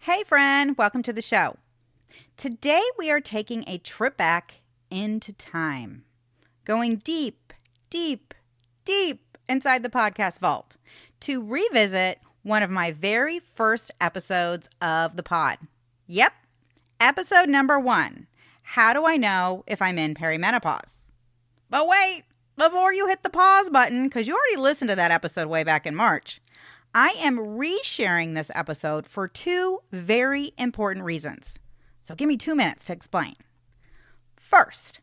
Hey friend, welcome to the show. Today we are taking a trip back into time, going deep, deep, deep inside the podcast vault to revisit one of my very first episodes of the pod. Yep, episode number 1. How do I know if I'm in perimenopause? But wait, before you hit the pause button, because you already listened to that episode way back in March, I am resharing this episode for 2 very important reasons. So give me 2 minutes to explain. First,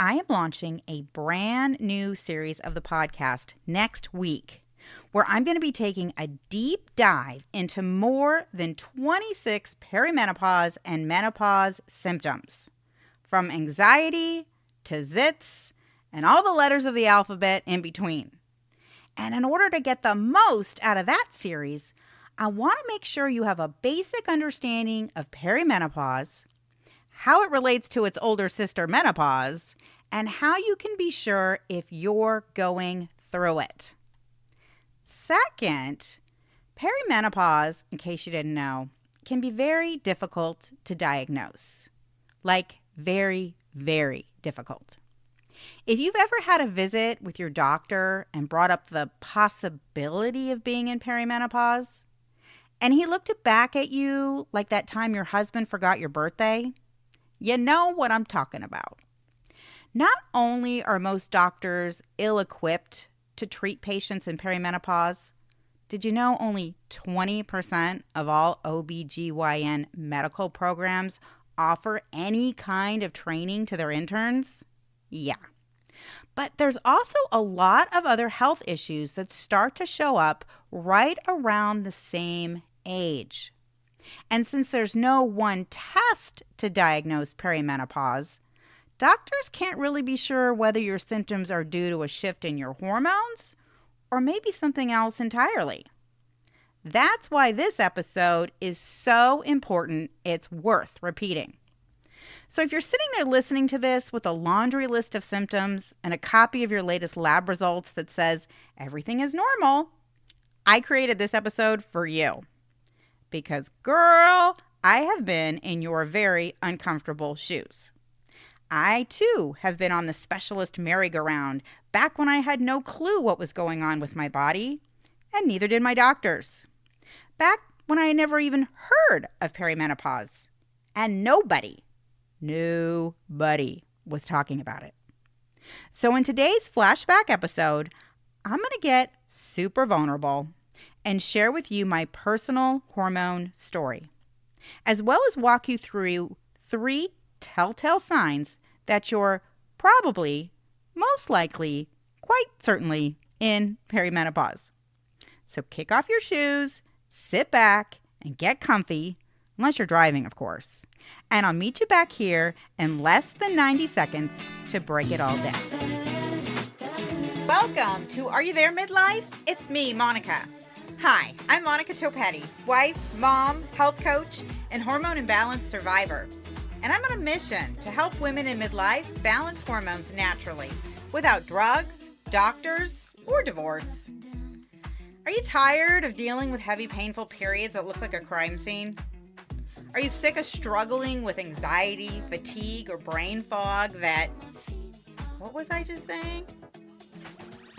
I am launching a brand new series of the podcast next week, where I'm going to be taking a deep dive into more than 26 perimenopause and menopause symptoms, from anxiety to Zits and all the letters of the alphabet in between. And in order to get the most out of that series, I want to make sure you have a basic understanding of perimenopause, how it relates to its older sister menopause, and how you can be sure if you're going through it. Second, perimenopause, in case you didn't know, can be very difficult to diagnose. Like very, very difficult. If you've ever had a visit with your doctor and brought up the possibility of being in perimenopause, and he looked back at you like that time your husband forgot your birthday, you know what I'm talking about. Not only are most doctors ill-equipped to treat patients in perimenopause, did you know only 20% of all OBGYN medical programs offer any kind of training to their interns? Yeah. But there's also a lot of other health issues that start to show up right around the same age. And since there's no one test to diagnose perimenopause, doctors can't really be sure whether your symptoms are due to a shift in your hormones or maybe something else entirely. That's why this episode is so important, it's worth repeating. So if you're sitting there listening to this with a laundry list of symptoms and a copy of your latest lab results that says everything is normal, I created this episode for you. Because, girl, I have been in your very uncomfortable shoes. I, too, have been on the specialist merry-go-round back when I had no clue what was going on with my body, and neither did my doctors. Back when I had never even heard of perimenopause, and nobody was talking about it. So in today's Flashback episode, I'm going to get super vulnerable and share with you my personal hormone story, as well as walk you through 3 telltale signs that you're probably, most likely, quite certainly in perimenopause. So kick off your shoes, sit back, and get comfy, unless you're driving, of course. And I'll meet you back here in less than 90 seconds to break it all down. Welcome to Are You There Midlife? It's me, Monica. Hi, I'm Monica Topetti, wife, mom, health coach, and hormone imbalance survivor. And I'm on a mission to help women in midlife balance hormones naturally without drugs, doctors, or divorce. Are you tired of dealing with heavy, painful periods that look like a crime scene? Are you sick of struggling with anxiety, fatigue, or brain fog that... What was I just saying?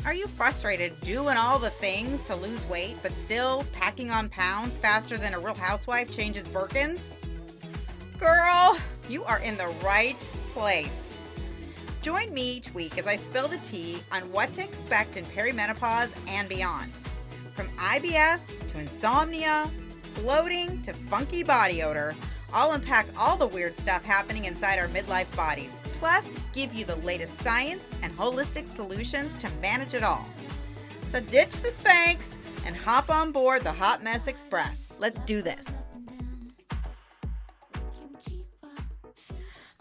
Are you frustrated doing all the things to lose weight, but still packing on pounds faster than a real housewife changes Birkins? Girl, you are in the right place. Join me each week as I spill the tea on what to expect in perimenopause and beyond. From IBS to insomnia, bloating to funky body odor, I'll unpack all the weird stuff happening inside our midlife bodies, plus give you the latest science and holistic solutions to manage it all. So ditch the Spanx and hop on board the Hot Mess Express. Let's do this.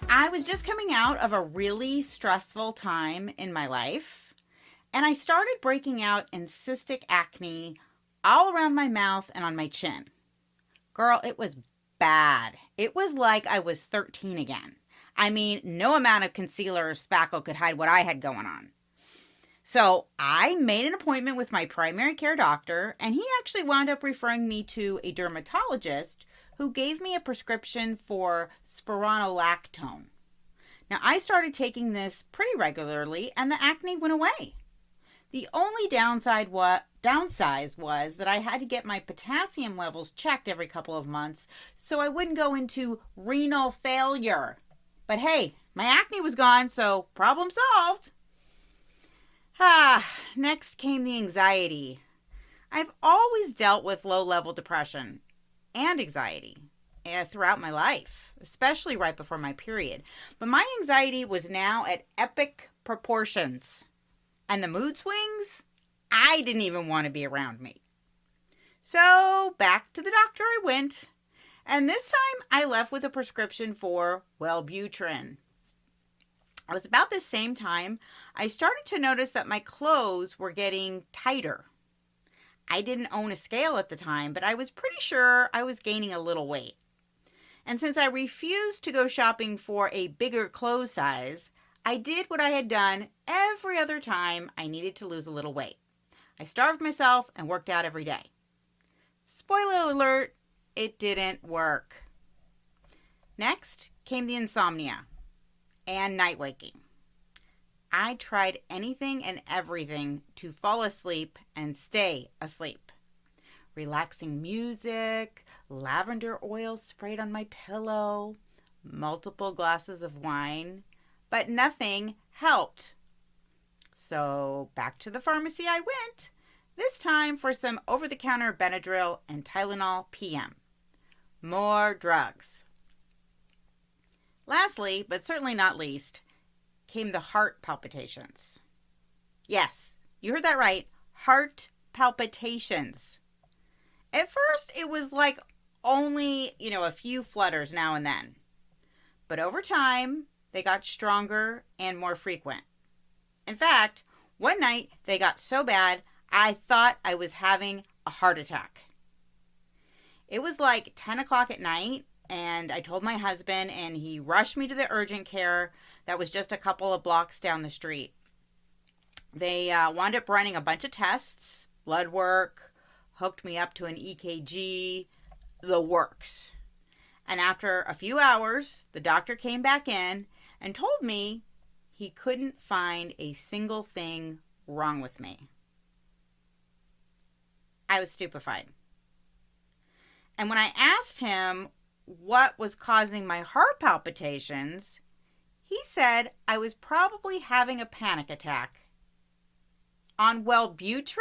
I was just coming out of a really stressful time in my life, and I started breaking out in cystic acne all around my mouth and on my chin. Girl, it was bad. It was like I was 13 again. I mean, no amount of concealer or spackle could hide what I had going on. So I made an appointment with my primary care doctor, and he actually wound up referring me to a dermatologist who gave me a prescription for spironolactone. Now, I started taking this pretty regularly, and the acne went away. The only downside was that I had to get my potassium levels checked every couple of months so I wouldn't go into renal failure. But hey, my acne was gone, so problem solved. Next came the anxiety. I've always dealt with low-level depression and anxiety throughout my life, especially right before my period. But my anxiety was now at epic proportions. And the mood swings, I didn't even want to be around me. So back to the doctor I went. And this time I left with a prescription for Wellbutrin. It was about the same time I started to notice that my clothes were getting tighter. I didn't own a scale at the time, but I was pretty sure I was gaining a little weight. And since I refused to go shopping for a bigger clothes size, I did what I had done every other time I needed to lose a little weight. I starved myself and worked out every day. Spoiler alert, it didn't work. Next came the insomnia and night waking. I tried anything and everything to fall asleep and stay asleep. Relaxing music, lavender oil sprayed on my pillow, multiple glasses of wine, but nothing helped. So back to the pharmacy I went, this time for some over-the-counter Benadryl and Tylenol PM. More drugs. Lastly, but certainly not least, came the heart palpitations. Yes, you heard that right, heart palpitations. At first, it was like only, a few flutters now and then. But over time, they got stronger and more frequent. In fact, one night they got so bad, I thought I was having a heart attack. It was like 10 o'clock at night, and I told my husband, and he rushed me to the urgent care that was just a couple of blocks down the street. They wound up running a bunch of tests, blood work, hooked me up to an EKG, the works. And after a few hours, the doctor came back in and told me he couldn't find a single thing wrong with me. I was stupefied. And when I asked him what was causing my heart palpitations, he said I was probably having a panic attack. On Wellbutrin?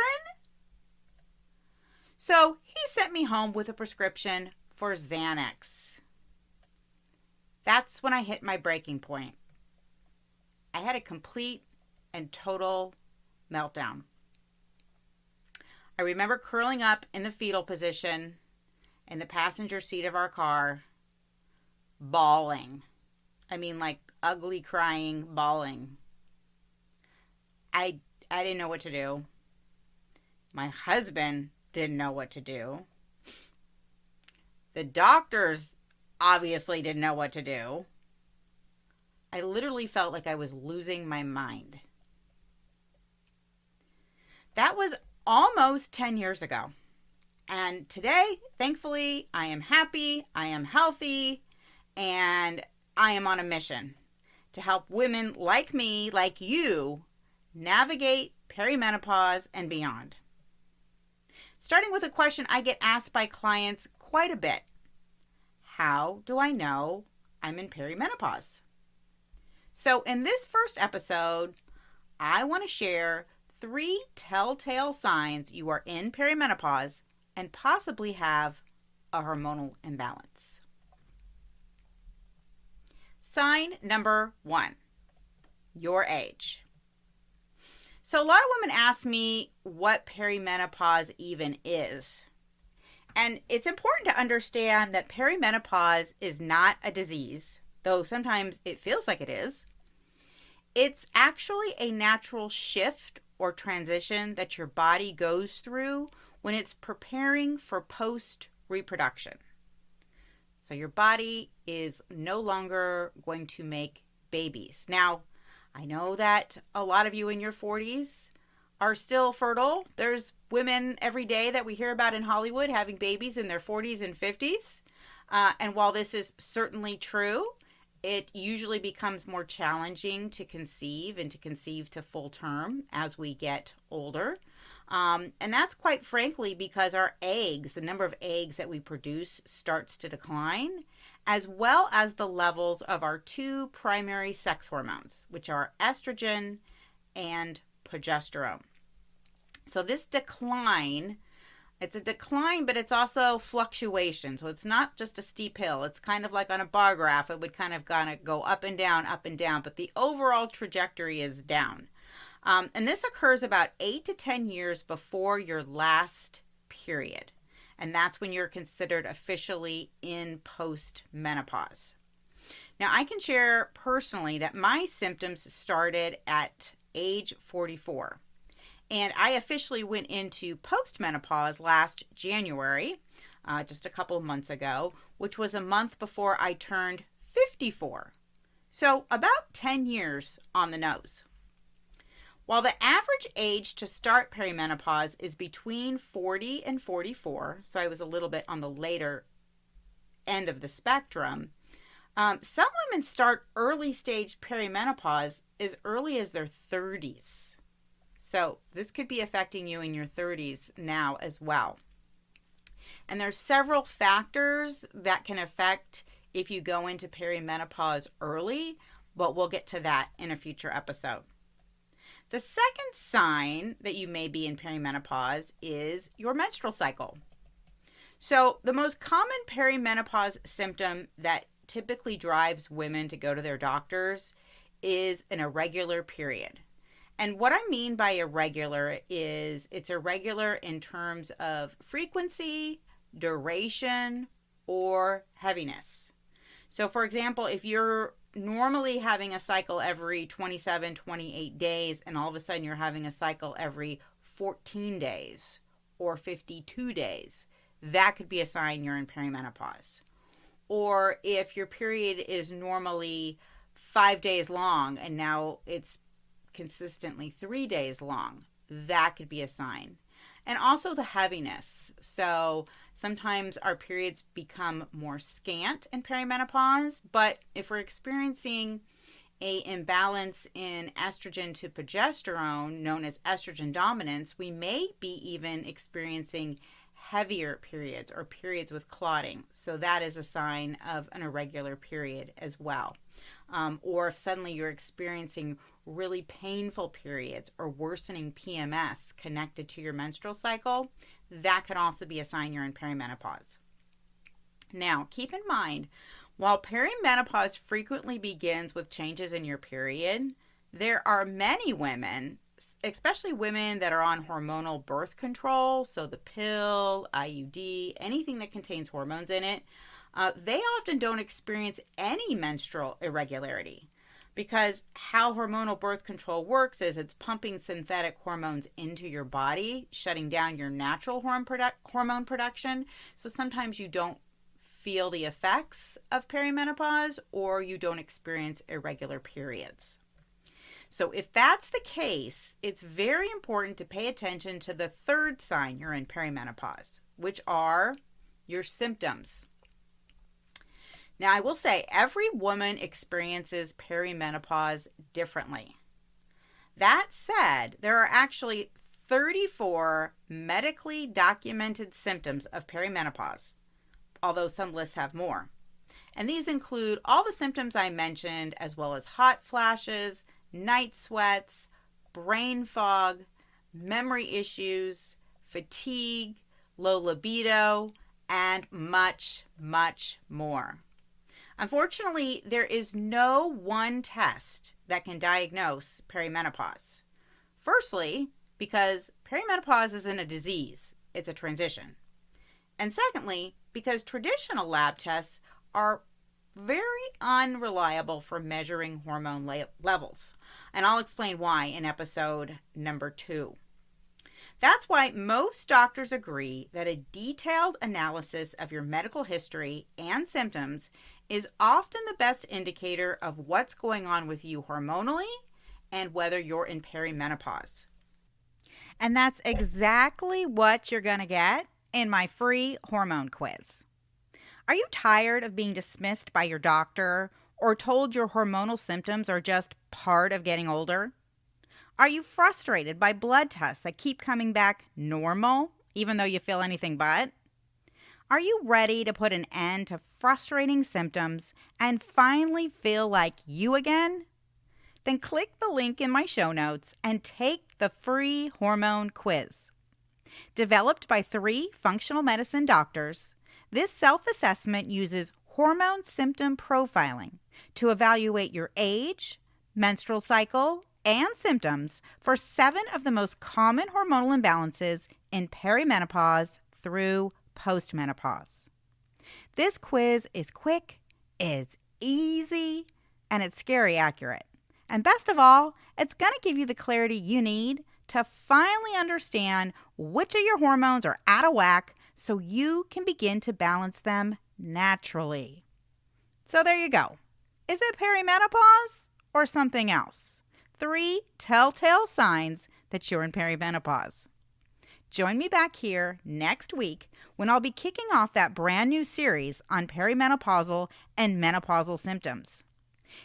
So he sent me home with a prescription for Xanax. That's when I hit my breaking point. I had a complete and total meltdown. I remember curling up in the fetal position in the passenger seat of our car, bawling. I mean, like ugly crying, bawling. I didn't know what to do. My husband didn't know what to do. The doctors obviously didn't know what to do. I literally felt like I was losing my mind. That was almost 10 years ago. And today, thankfully, I am happy, I am healthy, and I am on a mission to help women like me, like you, navigate perimenopause and beyond. Starting with a question I get asked by clients quite a bit. How do I know I'm in perimenopause? So in this first episode, I want to share 3 telltale signs you are in perimenopause and possibly have a hormonal imbalance. Sign number 1, your age. So a lot of women ask me what perimenopause even is. And it's important to understand that perimenopause is not a disease, though sometimes it feels like it is. It's actually a natural shift or transition that your body goes through when it's preparing for post-reproduction. So your body is no longer going to make babies. Now, I know that a lot of you in your 40s are still fertile. There's women every day that we hear about in Hollywood having babies in their 40s and 50s. And while this is certainly true, it usually becomes more challenging to conceive and to conceive to full term as we get older. And that's quite frankly because our eggs, the number of eggs that we produce, starts to decline, as well as the levels of our two primary sex hormones, which are estrogen and progesterone. So this decline, it's a decline, but it's also fluctuation. So it's not just a steep hill. It's kind of like on a bar graph. It would kind of go up and down, but the overall trajectory is down. And this occurs about 8 to 10 years before your last period. And that's when you're considered officially in post-menopause. Now, I can share personally that my symptoms started at age 44. And I officially went into post-menopause last January, just a couple of months ago, which was a month before I turned 54. So about 10 years on the nose. While the average age to start perimenopause is between 40 and 44, so I was a little bit on the later end of the spectrum, some women start early stage perimenopause as early as their 30s. So this could be affecting you in your 30s now as well. And there's several factors that can affect if you go into perimenopause early, but we'll get to that in a future episode. The second sign that you may be in perimenopause is your menstrual cycle. So the most common perimenopause symptom that typically drives women to go to their doctors is an irregular period. And what I mean by irregular is it's irregular in terms of frequency, duration, or heaviness. So for example, if you're normally having a cycle every 27, 28 days, and all of a sudden you're having a cycle every 14 days or 52 days, that could be a sign you're in perimenopause. Or if your period is normally 5 days long and now it's consistently 3 days long, that could be a sign. And also the heaviness. So sometimes our periods become more scant in perimenopause, but if we're experiencing an imbalance in estrogen to progesterone, known as estrogen dominance, we may be even experiencing heavier periods or periods with clotting. So that is a sign of an irregular period as well. Or if suddenly you're experiencing really painful periods or worsening PMS connected to your menstrual cycle, that could also be a sign you're in perimenopause. Now, keep in mind, while perimenopause frequently begins with changes in your period, there are many women, especially women that are on hormonal birth control, so the pill, IUD, anything that contains hormones in it, they often don't experience any menstrual irregularity, because how hormonal birth control works is it's pumping synthetic hormones into your body, shutting down your natural hormone production. So sometimes you don't feel the effects of perimenopause, or you don't experience irregular periods. So if that's the case, it's very important to pay attention to the third sign you're in perimenopause, which are your symptoms. Now, I will say every woman experiences perimenopause differently. That said, there are actually 34 medically documented symptoms of perimenopause, although some lists have more. And these include all the symptoms I mentioned, as well as hot flashes, night sweats, brain fog, memory issues, fatigue, low libido, and much, much more. Unfortunately, there is no one test that can diagnose perimenopause. Firstly, because perimenopause isn't a disease, it's a transition. And secondly, because traditional lab tests are very unreliable for measuring hormone levels. And I'll explain why in episode number 2. That's why most doctors agree that a detailed analysis of your medical history and symptoms is often the best indicator of what's going on with you hormonally and whether you're in perimenopause. And that's exactly what you're going to get in my free hormone quiz. Are you tired of being dismissed by your doctor or told your hormonal symptoms are just part of getting older? Are you frustrated by blood tests that keep coming back normal, even though you feel anything but? Are you ready to put an end to frustrating symptoms and finally feel like you again? Then click the link in my show notes and take the free hormone quiz. Developed by 3 functional medicine doctors, this self-assessment uses hormone symptom profiling to evaluate your age, menstrual cycle, and symptoms for 7 of the most common hormonal imbalances in perimenopause through postmenopause. This quiz is quick, it's easy, and it's scary accurate. And best of all, it's going to give you the clarity you need to finally understand which of your hormones are out of whack so you can begin to balance them naturally. So there you go. Is it perimenopause or something else? 3 telltale signs that you're in perimenopause. Join me back here next week when I'll be kicking off that brand new series on perimenopausal and menopausal symptoms.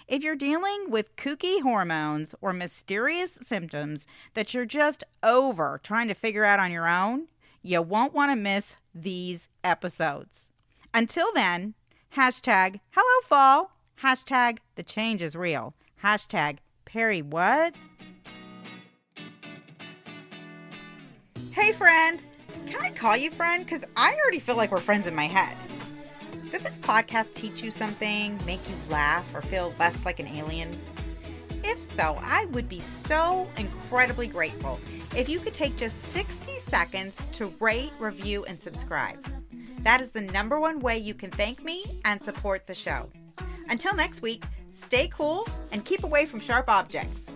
If you're dealing with kooky hormones or mysterious symptoms that you're just over trying to figure out on your own, you won't want to miss these episodes. Until then, hashtag hello fall, hashtag the change is real, hashtag Peri what? Hey friend, can I call you friend? Because I already feel like we're friends in my head. Did this podcast teach you something, make you laugh, or feel less like an alien? If so, I would be so incredibly grateful if you could take just 60 seconds to rate, review, and subscribe. That is the #1 way you can thank me and support the show. Until next week, stay cool and keep away from sharp objects.